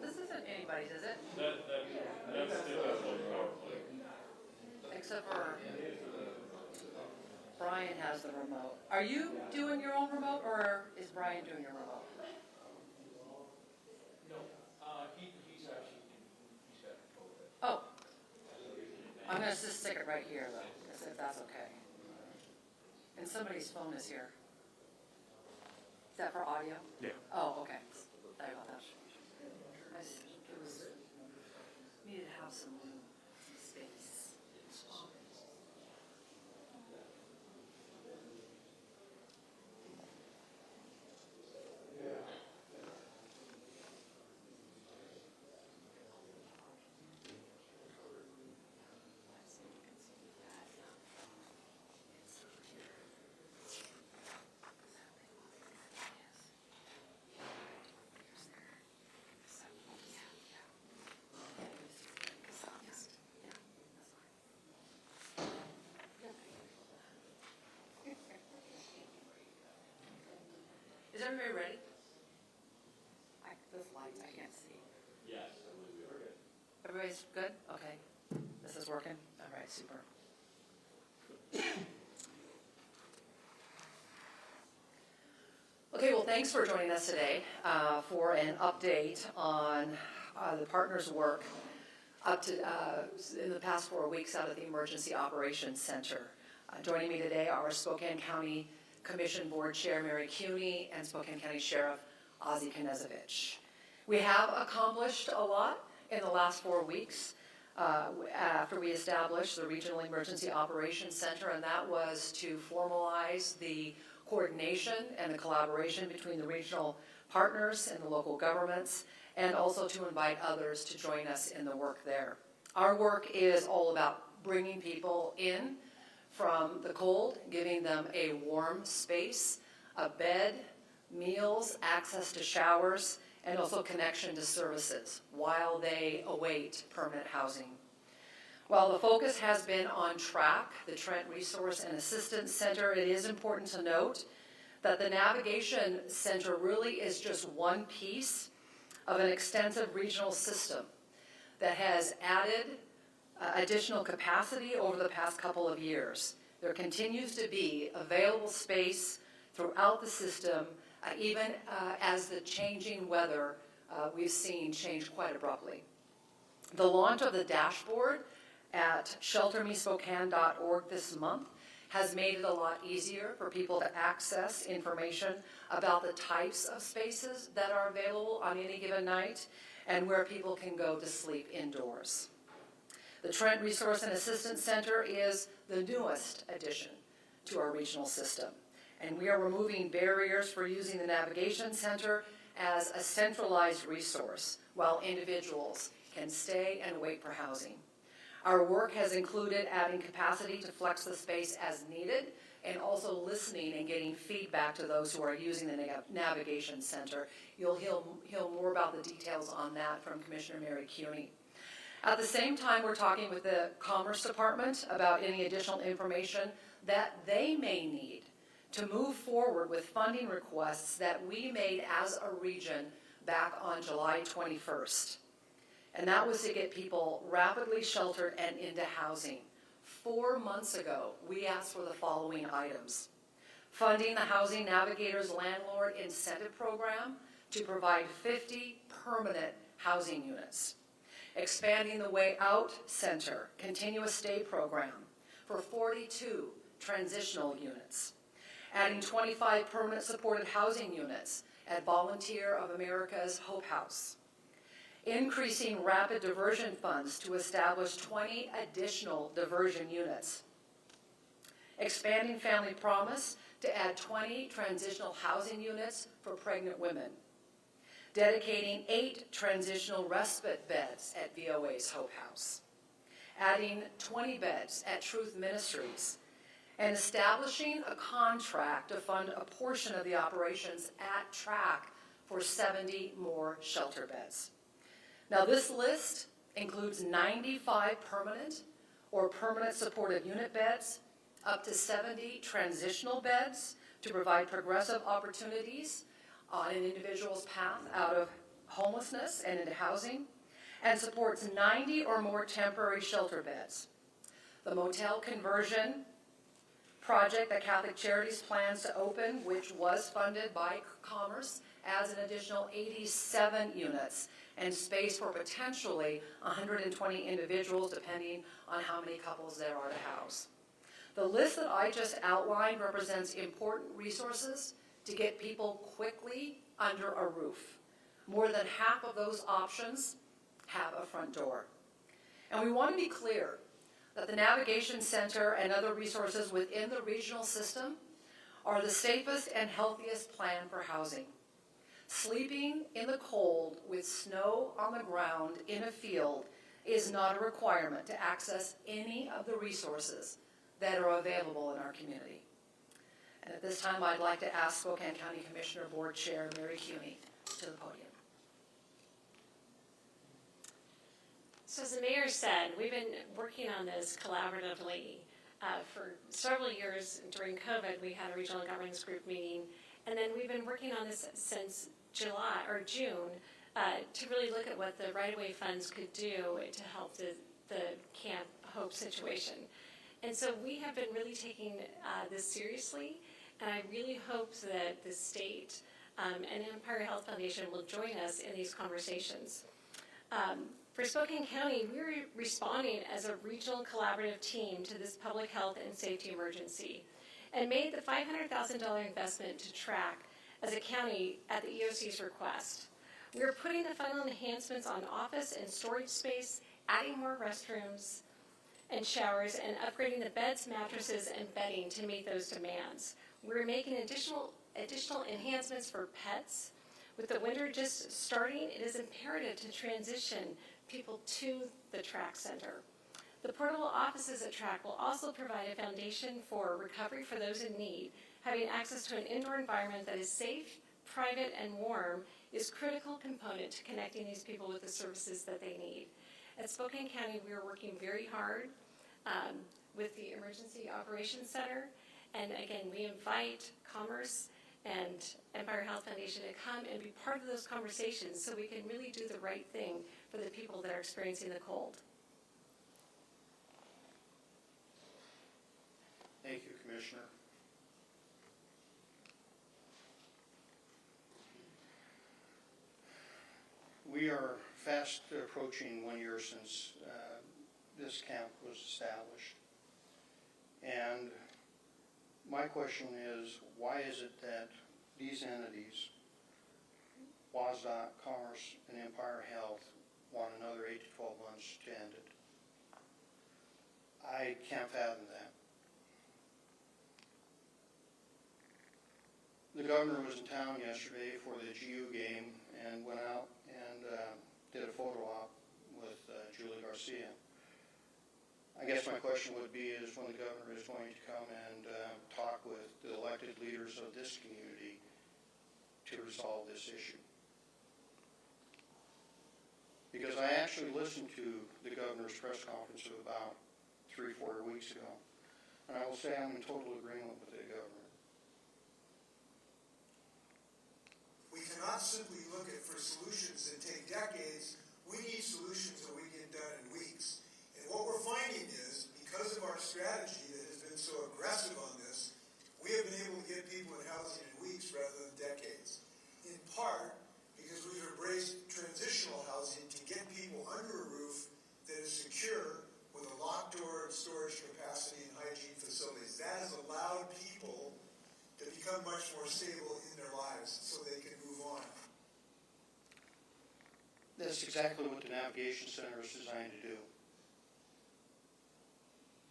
This isn't anybody's, is it? That's typically PowerPoint. Except for Brian has the remote. Are you doing your own remote, or is Brian doing your remote? No, he's got control of it. Oh, I'm going to just stick it right here, though, if that's okay. And somebody's phone is here. Is that for audio? Yeah. Oh, okay. Sorry about that. Needed to have some space. Is everybody ready? This light, I can't see. Yes, I believe we are good. Everybody's good? Okay. This is working? All right, super. Okay, well, thanks for joining us today for an update on the partners' work up to in the past 4 weeks out of the Emergency Operations Center. Joining me today are Spokane County Commission Board Chair Mary Cuney and Spokane County Sheriff Ozzie Knezovich. We have accomplished a lot in the last 4 weeks after we established the Regional Emergency Operations Center, and that was to formalize the coordination and the collaboration between the regional partners and the local governments, and also to invite others to join us in the work there. Our work is all about bringing people in from the cold, giving them a warm space, a bed, meals, access to showers, and also connection to services while they await permanent housing. While the focus has been on TRAC, the Trent Resource and Assistance Center, it is important to note that the Navigation Center really is just one piece of an extensive regional system that has added additional capacity over the past couple of years. There continues to be available space throughout the system, even as the changing weather we've seen change quite abruptly. The launch of the dashboard at sheltermespokane.org this month has made it a lot easier for people to access information about the types of spaces that are available on any given night and where people can go to sleep indoors. The Trent Resource and Assistance Center is the newest addition to our regional system, and we are removing barriers for using the Navigation Center as a centralized resource while individuals can stay and wait for housing. Our work has included adding capacity to flex the space as needed, and also listening and getting feedback to those who are using the Navigation Center. You'll hear more about the details on that from Commissioner Mary Cuney. At the same time, we're talking with the Commerce Department about any additional information that they may need to move forward with funding requests that we made as a region back on July 21st. And that was to get people rapidly sheltered and into housing. 4 months ago, we asked for the following items: funding the Housing Navigators Landlord Incentive Program to provide 50 permanent housing units, expanding the Way Out Center Continuous Stay Program for 42 transitional units, adding 25 permanent supported housing units at Volunteer of America's Hope House, increasing rapid diversion funds to establish 20 additional diversion units, expanding Family Promise to add 20 transitional housing units for pregnant women, dedicating 8 transitional respite beds at VOA's Hope House, adding 20 beds at Truth Ministries, and establishing a contract to fund a portion of the operations at TRAC for 70 more shelter beds. Now, this list includes 95 permanent or permanent supportive unit beds, up to 70 transitional beds to provide progressive opportunities on an individual's path out of homelessness and into housing, and supports 90 or more temporary shelter beds. The motel conversion project that Catholic Charities plans to open, which was funded by Commerce, adds an additional 87 units and space for potentially 120 individuals, depending on how many couples there are to house. The list that I just outlined represents important resources to get people quickly under a roof. More than half of those options have a front door. And we want to be clear that the Navigation Center and other resources within the regional system are the safest and healthiest plan for housing. Sleeping in the cold with snow on the ground in a field is not a requirement to access any of the resources that are available in our community. And at this time, I'd like to ask Spokane County Commissioner Board Chair Mary Cuney to the podium. So as the mayor said, we've been working on this collaboratively for several years. During COVID, we had a regional governance group meeting, and then we've been working on this since June to really look at what the right-of-way funds could do to help the Camp Hope situation. And so we have been really taking this seriously, and I really hope that the state and Empire Health Foundation will join us in these conversations. For Spokane County, we're responding as a regional collaborative team to this public health and safety emergency and made the $500,000 investment to track as a county at the EOC's request. We are putting the final enhancements on office and storage space, adding more restrooms and showers, and upgrading the beds, mattresses, and bedding to meet those demands. We're making additional enhancements for pets. With the winter just starting, it is imperative to transition people to the TRAC Center. The portable offices at TRAC will also provide a foundation for recovery for those in need. Having access to an indoor environment that is safe, private, and warm is a critical component to connecting these people with the services that they need. At Spokane County, we are working very hard with the Emergency Operations Center, and again, we invite Commerce and Empire Health Foundation to come and be part of those conversations so we can really do the right thing for the people that are experiencing the cold. Thank you, Commissioner. We are fast approaching 1 year since this camp was established. And my question is, why is it that these entities, WSDOT, Commerce, and Empire Health, want another 8 to 12 months to end it? I can't fathom that. The governor was in town yesterday for the GU game and went out and did a photo op with Julie Garcia. I guess my question would be is when the governor is going to come and talk with the elected leaders of this community to resolve this issue. Because I actually listened to the governor's press conference of about 3-4 weeks ago, and I will say I'm in total agreement with the governor. We cannot simply look at for solutions that take decades. We need solutions that we get done in weeks. And what we're finding is, because of our strategy that has been so aggressive on this, we have been able to get people in housing in weeks rather than decades. In part, because we've embraced transitional housing to get people under a roof that is secure with a locked door and storage capacity and hygiene facilities. That has allowed people to become much more stable in their lives so they can move on. That's exactly what the Navigation Center is designed to do.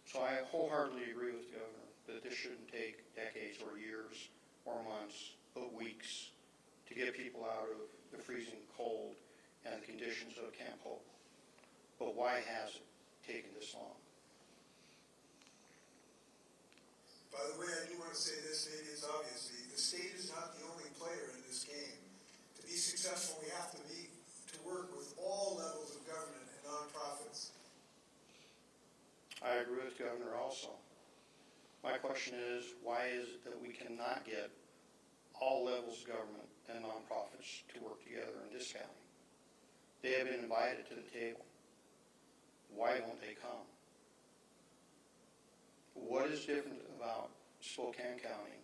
So I wholeheartedly agree with the governor that this shouldn't take decades or years or months, but weeks to get people out of the freezing cold and the conditions of Camp Hope. But why has it taken this long? By the way, I do want to say this, maybe it's obvious, the state is not the only player in this game. To be successful, we have to work with all levels of government and nonprofits. I agree with the governor also. My question is, why is it that we cannot get all levels of government and nonprofits to work together in this county. They have been invited to the table. Why don't they come? What is different about Spokane County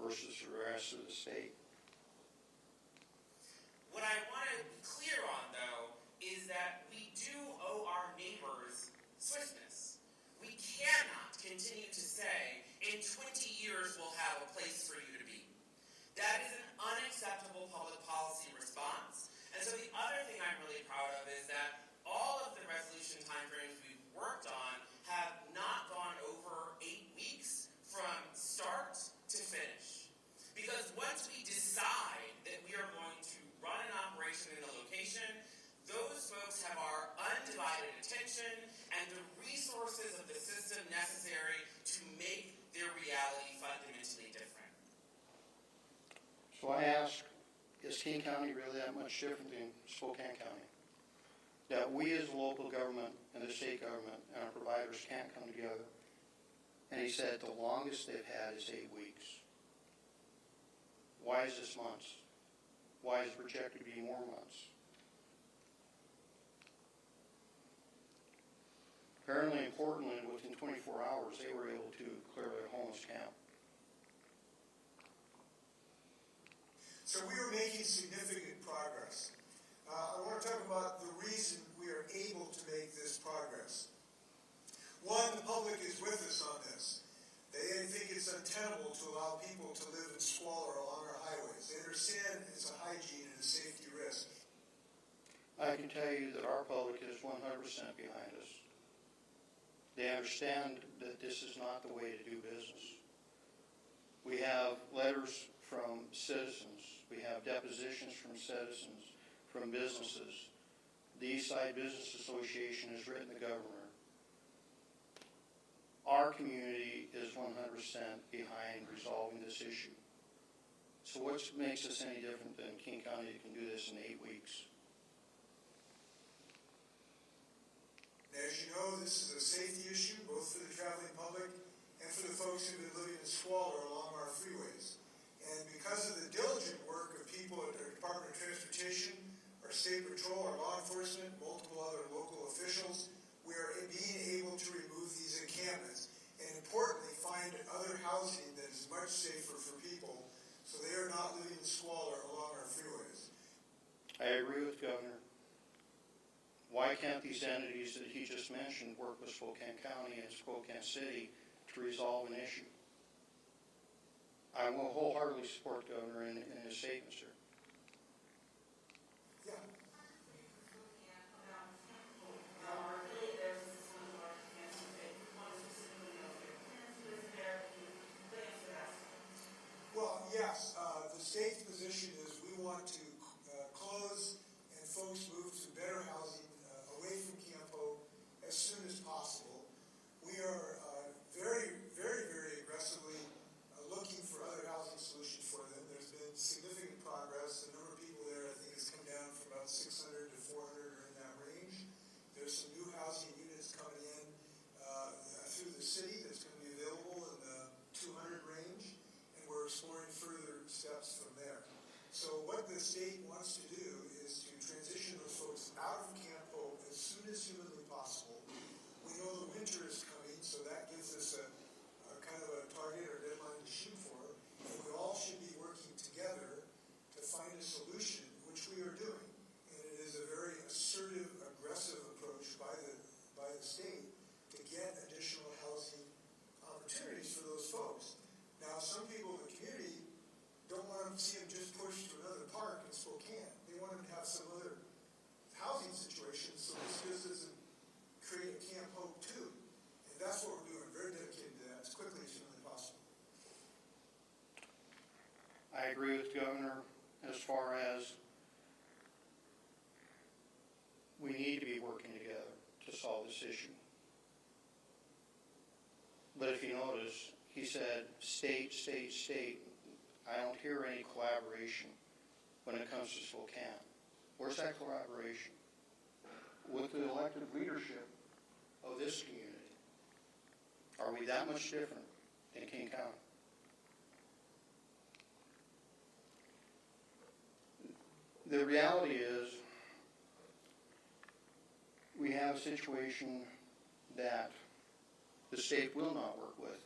versus the rest of the state? What I want to be clear on, though, is that we do owe our neighbors swiftness. We cannot continue to say, in 20 years we'll have a place for you to be. That is an unacceptable public policy response. And so the other thing I'm really proud of is that all of the resolution timeframes we've worked on have not gone over 8 weeks from start to finish. Because once we decide that we are going to run an operation in a location, those folks have our undivided attention and the resources of the system necessary to make their reality fundamentally different. So I ask, is King County really that much different than Spokane County? That we as a local government and the state government and our providers can't come together? And he said the longest they've had is 8 weeks. Why is this months? Why is it projected to be more months? Apparently in Portland, within 24 hours, they were able to clear their homeless camp. So we are making significant progress. I want to talk about the reason we are able to make this progress. One, the public is with us on this. They think it's untenable to allow people to live in squalor along our highways. They understand it's a hygiene and a safety risk. I can tell you that our public is 100% behind us. They understand that this is not the way to do business. We have letters from citizens. We have depositions from citizens, from businesses. The Eastside Business Association has written the governor. Our community is 100% behind resolving this issue. So what makes us any different than King County that can do this in 8 weeks? As you know, this is a safety issue, both for the traveling public and for the folks who've been living in squalor along our freeways. And because of the diligent work of people at our Department of Transportation, our State Patrol, our law enforcement, multiple other local officials, we are being able to remove these encampments and importantly find other housing that is much safer for people so they are not living in squalor along our freeways. I agree with the Governor. Why can't these entities that he just mentioned work with Spokane County and Spokane City to resolve an issue? I will wholeheartedly support the Governor in his statement, sir. Yeah. Well, yes, the state's position is we want to close and folks move to better housing away from Camp Hope as soon as possible. We are very, very, very aggressively looking for other housing solutions for them. There's been significant progress. The number of people there, I think, has come down from about 600 to 400 or in that range. There's some new housing units coming in through the city that's going to be available in the 200 range, and we're exploring further steps from there. So what the state wants to do is to transition those folks out of Camp Hope as soon as humanly possible. We know the winter is coming, so that gives us a kind of a target or deadline to shoot for. And we all should be working together to find a solution, which we are doing. And it is a very assertive, aggressive approach by the state to get additional housing opportunities for those folks. Now, some people in the community don't want to see them just pushed to another park in Spokane. They want them to have some other housing situation, so this just doesn't create a Camp Hope too. And that's what we're doing, very dedicated to that, as quickly as humanly possible. I agree with the Governor as far as we need to be working together to solve this issue. But if you notice, he said state, state, state. I don't hear any collaboration when it comes to Spokane. Where's that collaboration? With the elected leadership of this community. Are we that much different than King County? The reality is, we have a situation that the state will not work with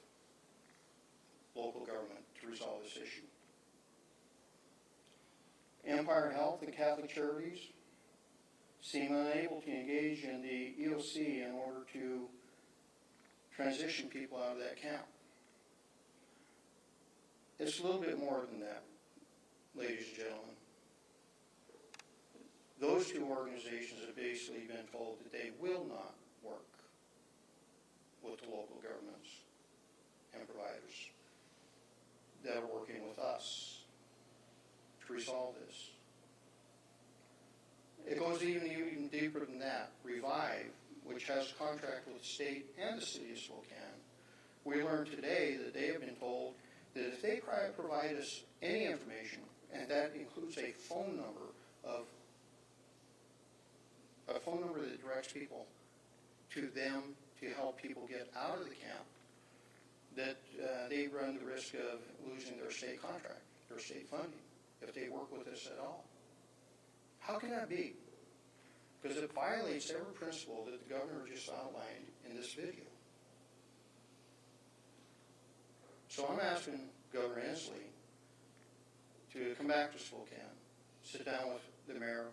local government to resolve this issue. Empire Health and Catholic Charities seem unable to engage in the EOC in order to transition people out of that camp. It's a little bit more than that, ladies and gentlemen. Those two organizations have basically been told that they will not work with the local governments and providers that are working with us to resolve this. It goes even deeper than that. Revive, which has a contract with the state and the city of Spokane, we learned today that they have been told that if they provide us any information, and that includes a phone number that directs people to them to help people get out of the camp, that they run the risk of losing their state contract, their state funding, if they work with us at all. How can that be? Because it violates every principle that the governor just outlined in this video. So I'm asking Governor Inslee to come back to Spokane, sit down with the mayor,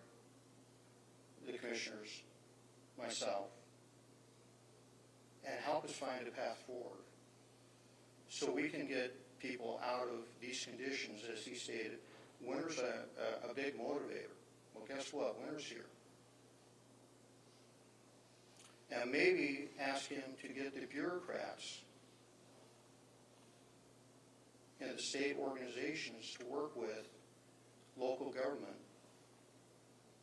the commissioners, myself, and help us find a path forward so we can get people out of these conditions. As he stated, winter's a big motivator. Well, guess what? Winter's here. And maybe ask him to get the bureaucrats and the state organizations to work with local government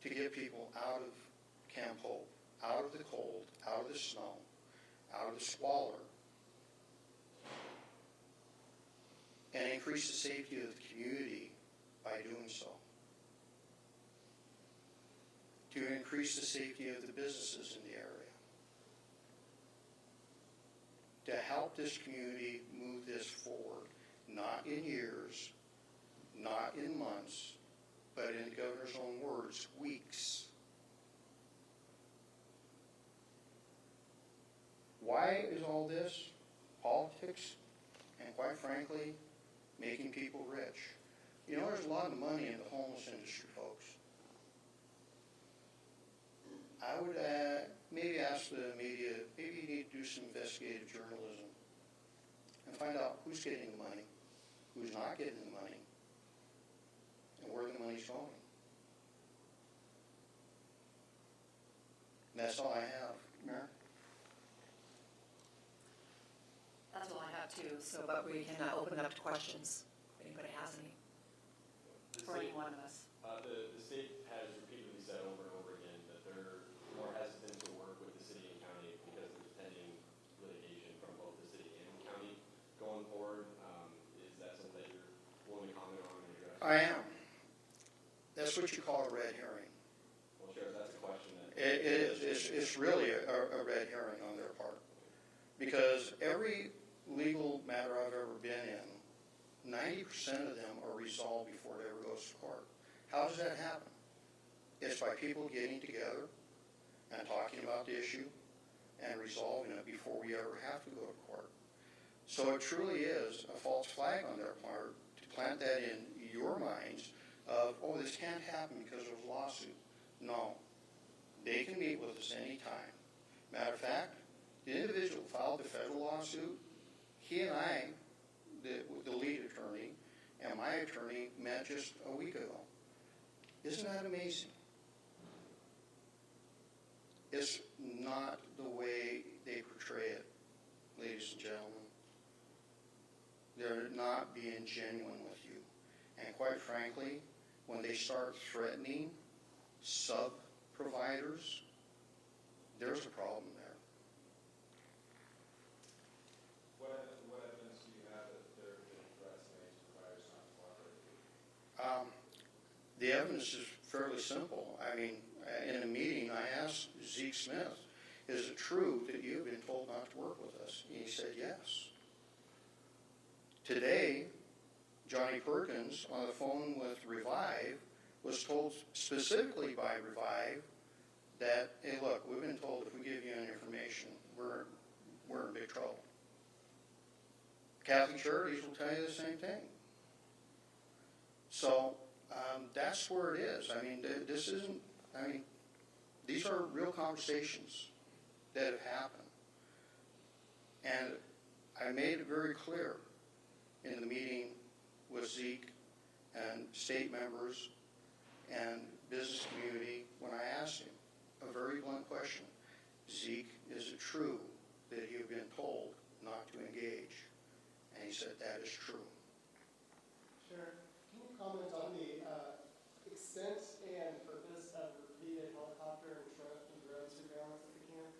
to get people out of Camp Hope, out of the cold, out of the snow, out of the squalor, and increase the safety of the community by doing so. To increase the safety of the businesses in the area. To help this community move this forward, not in years, not in months, but in the governor's own words, weeks. Why is all this? Politics, and quite frankly, making people rich. You know, there's a lot of money in the homeless industry, folks. I would maybe ask the media, maybe you need to do some investigative journalism and find out who's getting the money, who's not getting the money, and where the money's going. And that's all I have, Mayor. That's all I have too, but we can open it up to questions, if anybody has any, for any one of us. The state has repeatedly said over and over again that they're more hesitant to work with the city and county because there's pending litigation from both the city and the county going forward. Is that something that you're willing to comment on and address? I am. That's what you call a red herring. Well, Sheriff, that's a question that... It is. It's really a red herring on their part. Because every legal matter I've ever been in, 90% of them are resolved before it ever goes to court. How does that happen? It's by people getting together and talking about the issue and resolving it before we ever have to go to court. So it truly is a false flag on their part to plant that in your minds of, oh, this can't happen because of a lawsuit. No. They can meet with us anytime. Matter of fact, the individual who filed the federal lawsuit, he and I, the lead attorney, and my attorney met just a week ago. Isn't that amazing? It's not the way they portray it, ladies and gentlemen. They're not being genuine with you. And quite frankly, when they start threatening sub-providers, there's a problem there. What evidence do you have that there have been threats made to providers not cooperating? The evidence is fairly simple. I mean, in a meeting, I asked Zeke Smith, is it true that you've been told not to work with us? And he said yes. Today, Johnny Perkins, on the phone with Revive, was told specifically by Revive that, hey, look, we've been told if we give you any information, we're in big trouble. Catholic Charities will tell you the same thing. So that's where it is. I mean, this isn't, I mean, these are real conversations that have happened. And I made it very clear in the meeting with Zeke and state members and business community when I asked him a very blunt question. Zeke, is it true that you've been told not to engage? And he said, that is true. Sure. Can you comment on the extent and purpose of repeated helicopter and drone surveillance at the camp?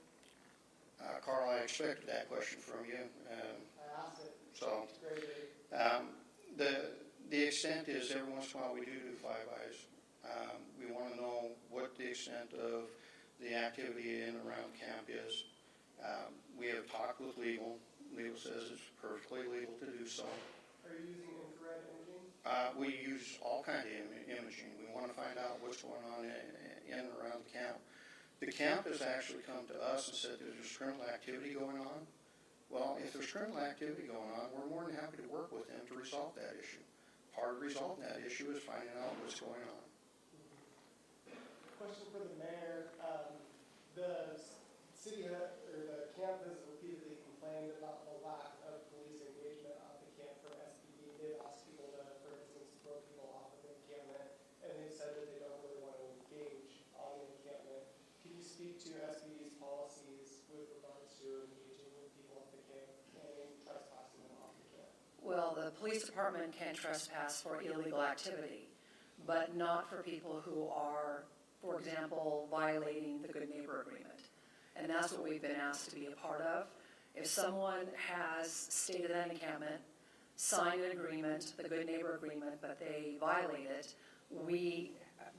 Carl, I expected that question from you. I asked it. So, It's great. the extent is every once in a while we do flybys. We want to know what the extent of the activity in and around camp is. We have talked with legal. Legal says it's perfectly legal to do so. Are you using infrared imaging? We use all kinds of imaging. We want to find out what's going on in and around the camp. The camp has actually come to us and said there's criminal activity going on. Well, if there's criminal activity going on, we're more than happy to work with them to resolve that issue. Part of resolving that issue is finding out what's going on. Question for the mayor. The city or the camp has repeatedly complained about the lack of police engagement at the camp from SPD. They've asked people to, for instance, throw people off of the encampment, and they've said that they don't really want to engage on the encampment. Can you speak to SPD's policies with regards to engaging with people at the camp and trespassing them off the camp? Well, the police department can trespass for illegal activity, but not for people who are, for example, violating the Good Neighbor Agreement. And that's what we've been asked to be a part of. If someone has stayed at an encampment, signed an agreement, the Good Neighbor Agreement, but they violate it,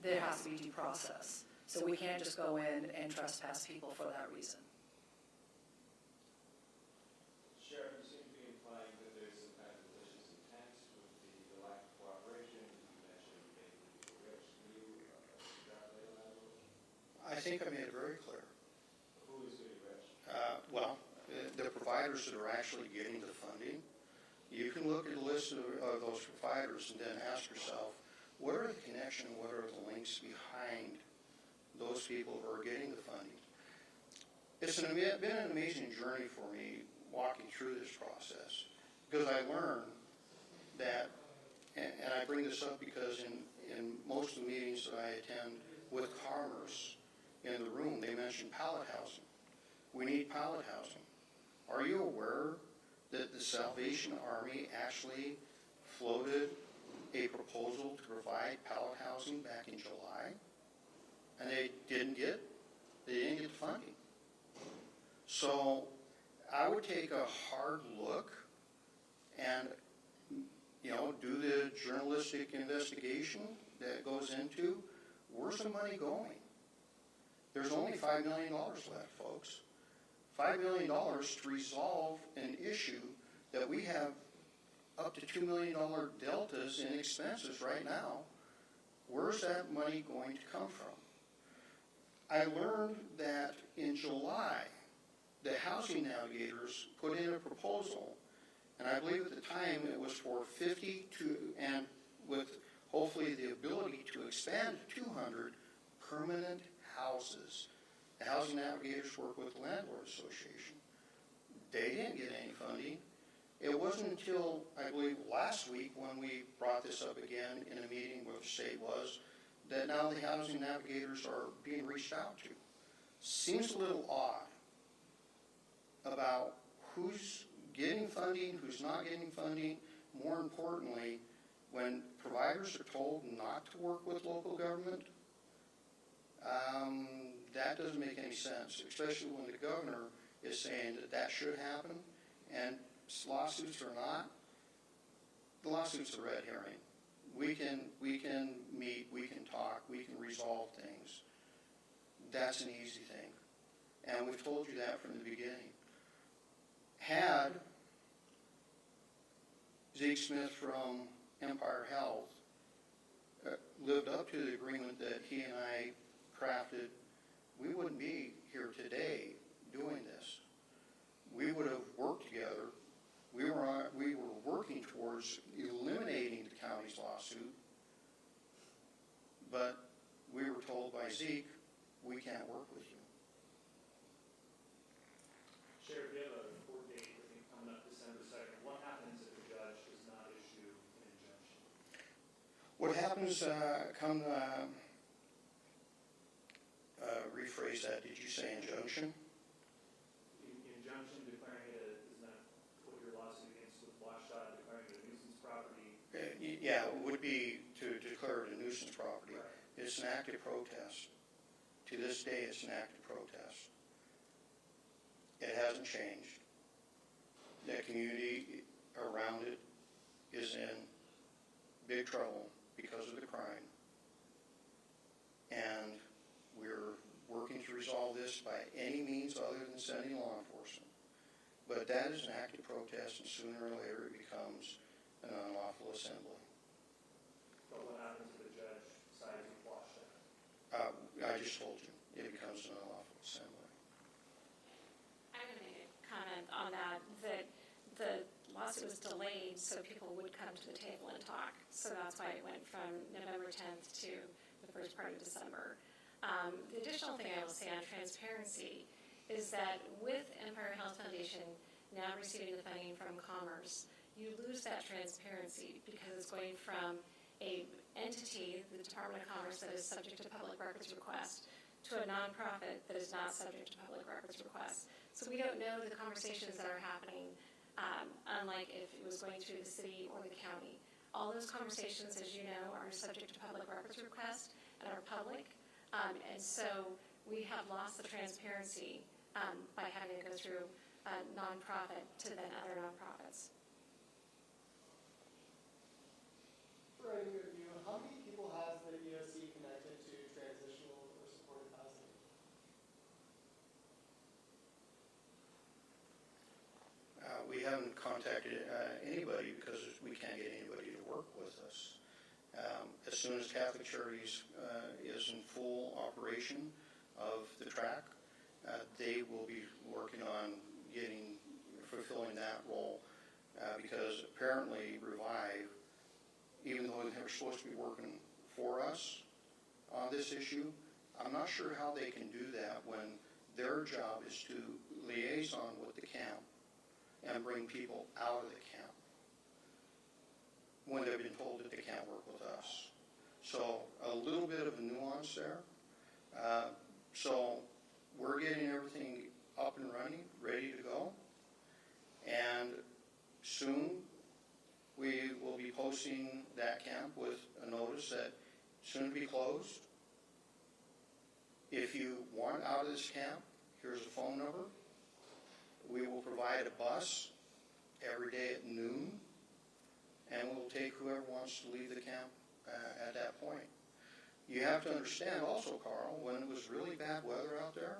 there has to be due process. So we can't just go in and trespass people for that reason. Sheriff, you seem to be implying that there's some kind of malicious intent with the lack of cooperation. You mentioned maybe people rich. Can you elaborate on that a little? I think I made it very clear. Who is getting rich? The providers that are actually getting the funding, you can look at a list of those providers and then ask yourself, what are the connection, what are the links behind those people who are getting the funding? It's been an amazing journey for me walking through this process, because I learned that, and I bring this up because in most of the meetings that I attend with Commerce in the room, they mention pallet housing. We need pallet housing. Are you aware that the Salvation Army actually floated a proposal to provide pallet housing back in July? And they didn't get the funding. So I would take a hard look and, do the journalistic investigation that goes into where's the money going? There's only $5 million left, folks. $5 million to resolve an issue that we have up to $2 million deltas in expenses right now. Where's that money going to come from? I learned that in July, the housing navigators put in a proposal, and I believe at the time it was for 50 and with hopefully the ability to expand to 200 permanent houses. The housing navigators work with the Landlord Association. They didn't get any funding. It wasn't until, I believe, last week when we brought this up again in a meeting where the state was, that now the housing navigators are being reached out to. Seems a little odd about who's getting funding, who's not getting funding. More importantly, when providers are told not to work with local government, that doesn't make any sense, especially when the governor is saying that should happen, and lawsuits or not, the lawsuits are red herring. We can meet, we can talk, we can resolve things. That's an easy thing. And we've told you that from the beginning. Had Zeke Smith from Empire Health lived up to the agreement that he and I crafted, we wouldn't be here today doing this. We would have worked together. We were working towards eliminating the county's lawsuit, but we were told by Zeke, we can't work with you. Sheriff, you have a court date, I think, coming up December 2nd. What happens if the judge does not issue an injunction? What happens, rephrase that, did you say injunction? Injunction, declaring it, isn't that what your lawsuit against with Washington, declaring it a nuisance property? Yeah, it would be to declare it a nuisance property. Right. It's an active protest. To this day, it's an active protest. It hasn't changed. The community around it is in big trouble because of the crime. And we're working to resolve this by any means other than sending law enforcement. But that is an active protest, and sooner or later it becomes an unlawful assembly. But what happens if the judge sides with Washington? I just told you, it becomes an unlawful assembly. I'm going to make a comment on that, that the lawsuit was delayed so people would come to the table and talk. So that's why it went from November 10th to the first part of December. The additional thing I will say on transparency is that with Empire Health Foundation now receiving the funding from Commerce, you lose that transparency because it's going from a entity, the Department of Commerce, that is subject to public records request, to a nonprofit that is not subject to public records request. So we don't know the conversations that are happening, unlike if it was going through the city or the county. All those conversations, as you know, are subject to public records request and are public. And so we have lost the transparency by having to go through a nonprofit to then other nonprofits. For any of you, how many people has the EOC connected to transitional or supportive housing? We haven't contacted anybody because we can't get anybody to work with us. As soon as Catholic Charities is in full operation of the track, they will be working on fulfilling that role because apparently Revive, even though they were supposed to be working for us on this issue, I'm not sure how they can do that when their job is to liaison with the camp and bring people out of the camp when they've been told that they can't work with us. So a little bit of a nuance there. So we're getting everything up and running, ready to go. And soon we will be posting that camp with a notice that soon to be closed. If you want out of this camp, here's a phone number. We will provide a bus every day at noon, and we'll take whoever wants to leave the camp at that point. You have to understand also, Carl, when it was really bad weather out there,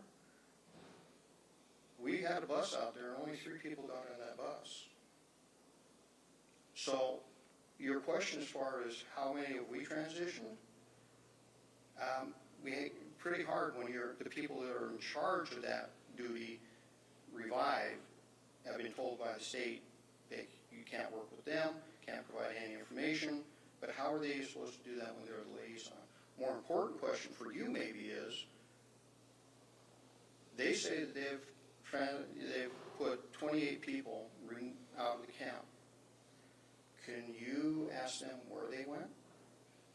we had a bus out there and only 3 people got on that bus. So your question as far as how many have we transitioned, we pretty hard when the people that are in charge of that duty, Revive, have been told by the state that you can't work with them, can't provide any information, but how are they supposed to do that when they're the liaison? More important question for you maybe is, they say that they've put 28 people out of the camp. Can you ask them where they went?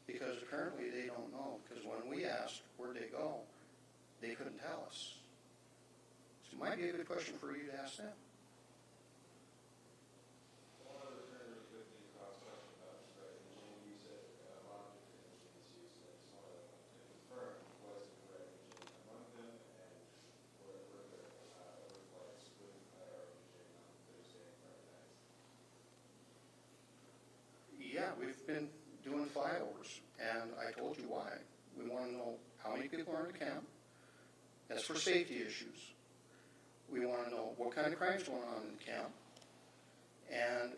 Because apparently they don't know, because when we asked where'd they go, they couldn't tell us. So it might be a good question for you to ask them. One other very good thing about question about spread imaging, you said a lot of different imaging is used, and I just wanted to confirm, was the correct imaging among them, and were there overflights with our imaging on Thursday and Friday nights? Yeah, we've been doing flyovers, and I told you why. We want to know how many people are in the camp. That's for safety issues. We want to know what kind of crime's going on in the camp. And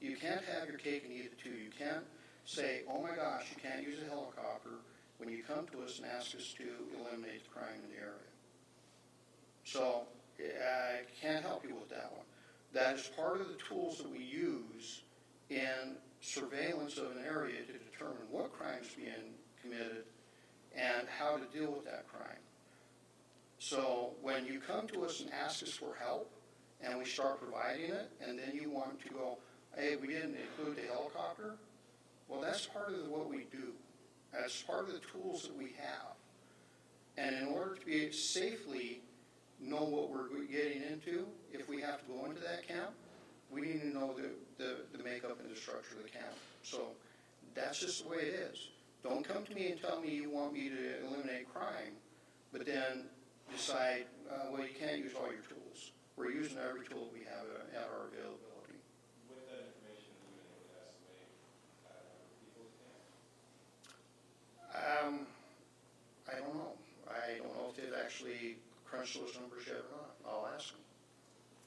you can't have your cake and eat it too. You can't say, oh my gosh, you can't use a helicopter when you come to us and ask us to eliminate the crime in the area. So I can't help you with that one. That is part of the tools that we use in surveillance of an area to determine what crime's being committed and how to deal with that crime. So when you come to us and ask us for help, and we start providing it, and then you want to go, hey, we didn't include the helicopter, well, that's part of what we do. That's part of the tools that we have. And in order to be safely know what we're getting into, if we have to go into that camp, we need to know the makeup and the structure of the camp. So that's just the way it is. Don't come to me and tell me you want me to eliminate crime, but then decide, well, you can't use all your tools. We're using every tool we have at our availability. With that information, have you been able to estimate people's camp? I don't know. I don't know if they've actually crunched those numbers yet or not. I'll ask them.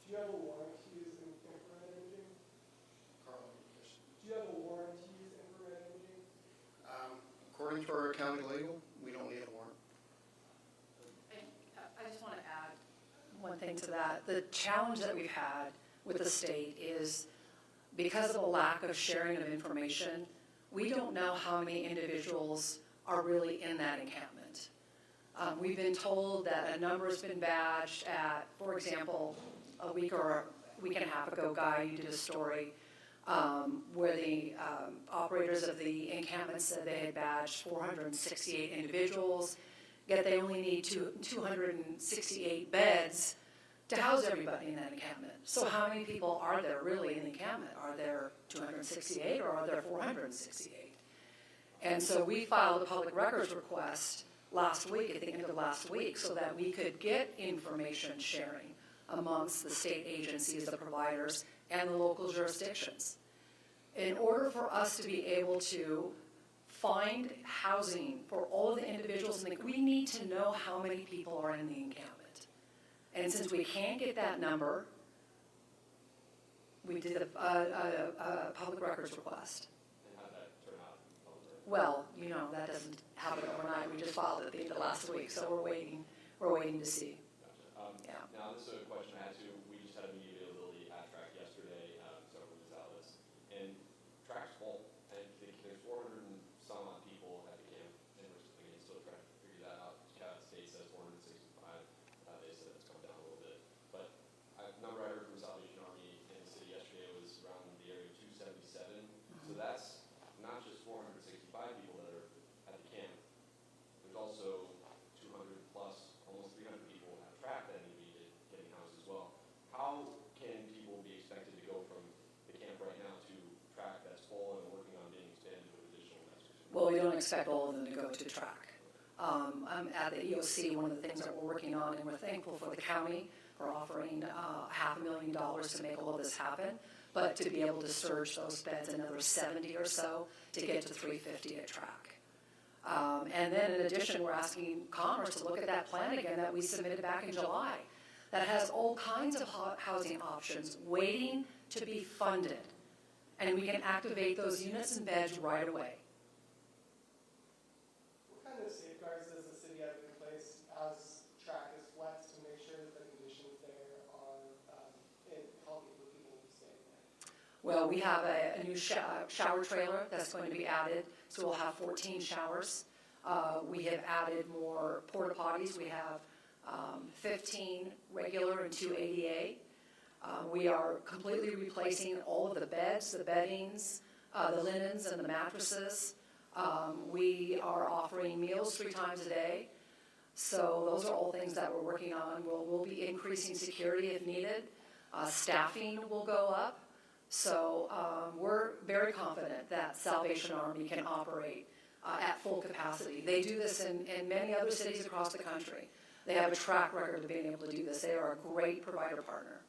Do you have a warrant to use infrared imaging? Carl, yes. Do you have a warrant to use infrared imaging? According to our county legal, we don't need a warrant. I just want to add one thing to that. The challenge that we've had with the state is because of a lack of sharing of information, we don't know how many individuals are really in that encampment. We've been told that a number has been badged at, for example, a week or a week and a half ago, Guy, you did a story where the operators of the encampment said they had badged 468 individuals, yet they only need 268 beds to house everybody in that encampment. So how many people are there really in the encampment? Are there 268 or are there 468? And so we filed a public records request last week, at the end of last week, so that we could get information sharing amongst the state agencies, the providers, and the local jurisdictions. In order for us to be able to find housing for all of the individuals, we need to know how many people are in the encampment. And since we can't get that number, we did a public records request. And how did that turn out? Well, you know, that doesn't happen overnight. We just filed it at the end of last week, so we're waiting to see. Gotcha. Yeah. Now, this is a question I had to, we just had a media availability at track yesterday, several news outlets, and track's full. I think there's 400 and some odd people at the camp, and we're still trying to figure that out. Cat State says 465. They said it's come down a little bit. But a number I heard from Salvation Army in the city yesterday was around the area of 277. So that's not just 465 people that are at the camp. There's also 200 plus, almost 300 people at track that need to be getting housed as well. How can people be expected to go from the camp right now to track that's full and working on being expanded with additional investors? Well, we don't expect all of them to go to track. At the EOC, one of the things that we're working on, and we're thankful for the county for offering $500,000 to make all of this happen, but to be able to surge those beds another 70 or so to get to 350 at track. And then in addition, we're asking Commerce to look at that plan again that we submitted back in July that has all kinds of housing options waiting to be funded. And we can activate those units and beds right away. What kind of safeguards does the city have in place as track is flexed to make sure that the conditions there are healthy for people to stay there? Well, we have a new shower trailer that's going to be added, so we'll have 14 showers. We have added more porta potties. We have 15 regular and 2 ADA. We are completely replacing all of the beds, the beddings, the linens, and the mattresses. We are offering meals 3 times a day. So those are all things that we're working on. We'll be increasing security if needed. Staffing will go up. So we're very confident that Salvation Army can operate at full capacity. They do this in many other cities across the country. They have a track record of being able to do this. They are a great provider partner.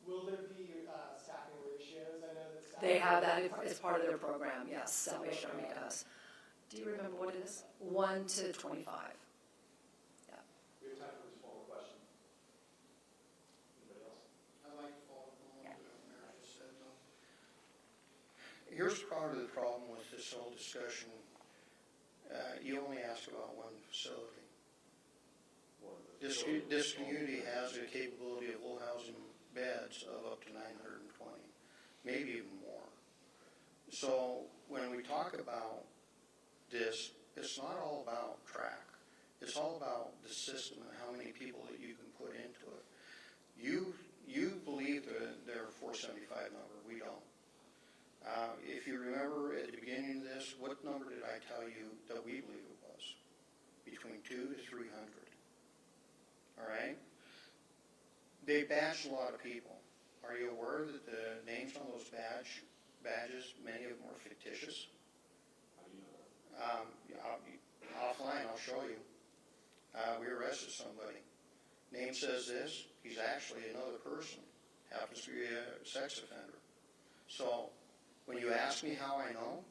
Will there be staffing ratios? I know that They have that as part of their program, yes, Salvation Army does. Do you remember what it is? 1 to 25. Yeah. We have time for just one more question. Anybody else? I'd like to follow up on what the mayor just said, though. here's part of the problem with this whole discussion. You only ask about one facility. This community has a capability of low housing beds of up to 920, maybe even more. So when we talk about this, it's not all about track. It's all about the system and how many people that you can put into it. You believe their 475 number. We don't. If you remember at the beginning of this, what number did I tell you that we believe it was? Between 200 to 300. All right? They badged a lot of people. Are you aware that the names on those badges, many of them are fictitious? How do you know that? Offline, I'll show you. We arrested somebody. Name says this. He's actually another person. Happens to be a sex offender. So when you ask me how I know,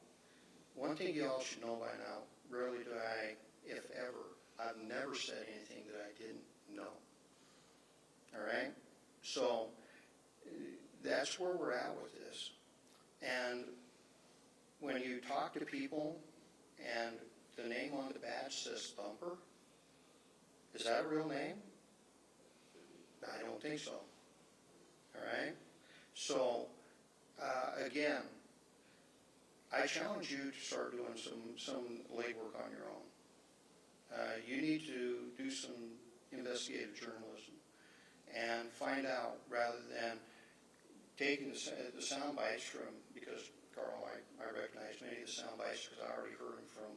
one thing you all should know by now, rarely do I, if ever, I've never said anything that I didn't know. All right? So that's where we're at with this. And when you talk to people and the name on the badge says Thumper, is that a real name? I don't think so. All right? So, again, I challenge you to start doing some legwork on your own. You need to do some investigative journalism and find out, rather than taking the sound bites from, because Carl, I recognize many of the sound bites because I already heard them from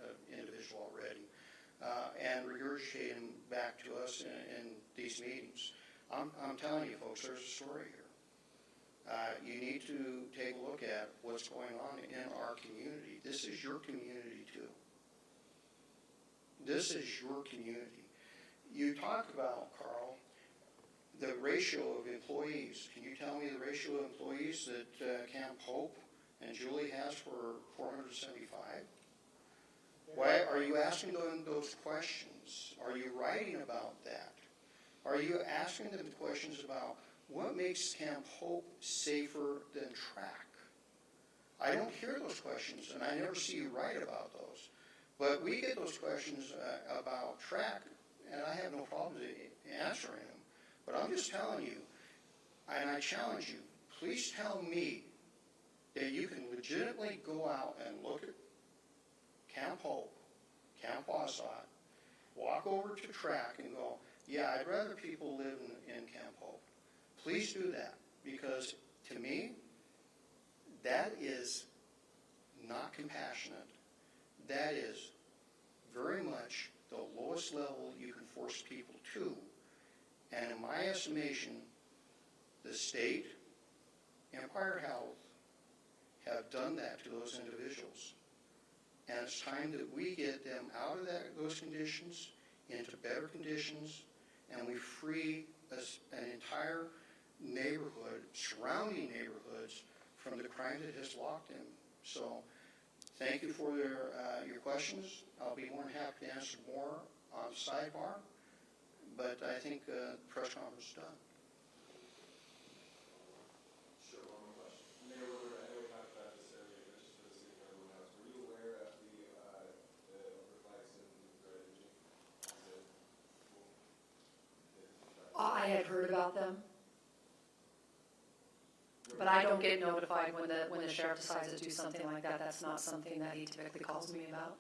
an individual already, and regurgitate them back to us in these meetings. I'm telling you folks, there's a story here. You need to take a look at what's going on in our community. This is your community too. This is your community. You talk about, Carl, the ratio of employees. Can you tell me the ratio of employees that Camp Hope and Julie has for 475? Why are you asking them those questions? Are you writing about that? Are you asking them questions about what makes Camp Hope safer than track? I don't hear those questions, and I never see you write about those. But we get those questions about track, and I have no problem answering them. But I'm just telling you, and I challenge you, please tell me that you can legitimately go out and look at Camp Hope, Camp Wasatch, walk over to track and go, yeah, I'd rather people live in Camp Hope. Please do that, because to me, that is not compassionate. That is very much the lowest level you can force people to. And in my estimation, the state, Empire Health, have done that to those individuals. And it's time that we get them out of those conditions into better conditions, and we free an entire neighborhood, surrounding neighborhoods, from the crime that has locked them. So thank you for your questions. I'll be more than happy to answer more on the sidebar, but I think the press conference is done. Sure, one more question. Mayor Willard, I know we talked about this earlier, but just for the sake of everyone else, were you aware of the overflights in threat imaging? I had heard about them, but I don't get notified when the sheriff decides to do something like that. That's not something that he typically calls me about.